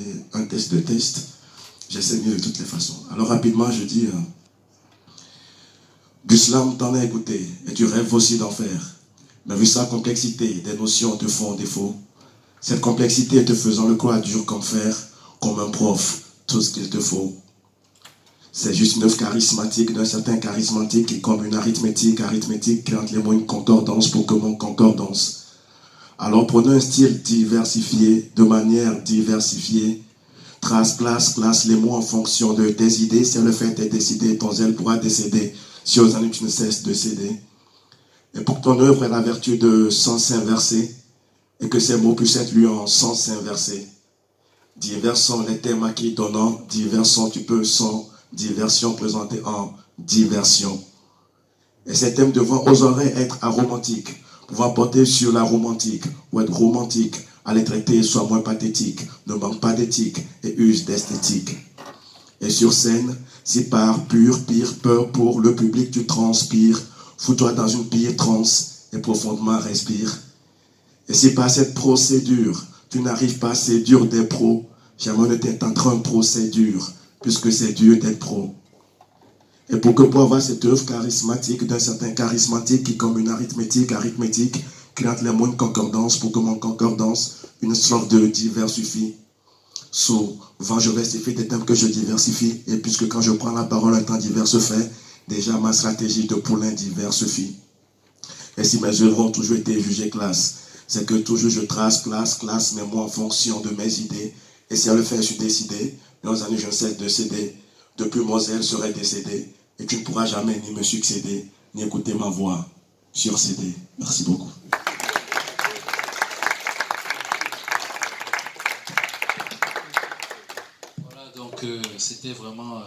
un test de test, j'essaie mieux de toutes les façons. Alors rapidement, je dis, Guslam t'en a écouté, et tu rêves aussi d'en faire. Mais vu sa complexité, des notions te font défaut. Cette complexité te faisant le quoi dur comme fer, comme un prof, tout ce qu'il te faut. C'est juste une œuvre charismatique d'un certain charismatique qui, comme une arithmétique crée les mots une concordance pour que mon concordance. Alors prenons un style diversifié, de manière diversifiée. Trace, place les mots en fonction de tes idées. Si le fait est décidé, ton zèle pourra décéder. Si aux années tu ne cesses de céder. Et pour que ton œuvre ait la vertu de sens inversé, et que ces mots puissent être lus en sens inversé. Divers sont les thèmes acquis donnant, divers sont tu peux sans diversion présentée en diversion. Et ces thèmes devront aux oreilles être aromantiques, pouvoir porter sur la romantique, ou être romantique, à les traiter soit moins pathétique, ne manque pas d'éthique et use d'esthétique. Et sur scène, si par pire peur pour le public tu transpires, fous-toi dans une pire transe et profondément respire. Et si par cette procédure, tu n'arrives pas à séduire des pros, jamais ne t'intenteras une procédure, puisque c'est dur d'être pro. Et pour avoir cette œuvre charismatique d'un certain charismatique qui, comme une arithmétique, crée les mots une concordance pour que mon concordance, une sorte de diversifie. Souvent, je versifie des thèmes que je diversifie, et puisque quand je prends la parole, un temps divers se fait, déjà ma stratégie de poulain diversifie. Et si mes œuvres ont toujours été jugées classe, c'est que toujours je trace, classe mes mots en fonction de mes idées. Et si elle le fait, je suis décidé. Mais aux années, je ne cesse de céder. Depuis mon zèle serait décédé. Et tu ne pourras jamais ni me succéder, ni écouter ma voix sur CD. Merci beaucoup. Voilà, donc c'était vraiment...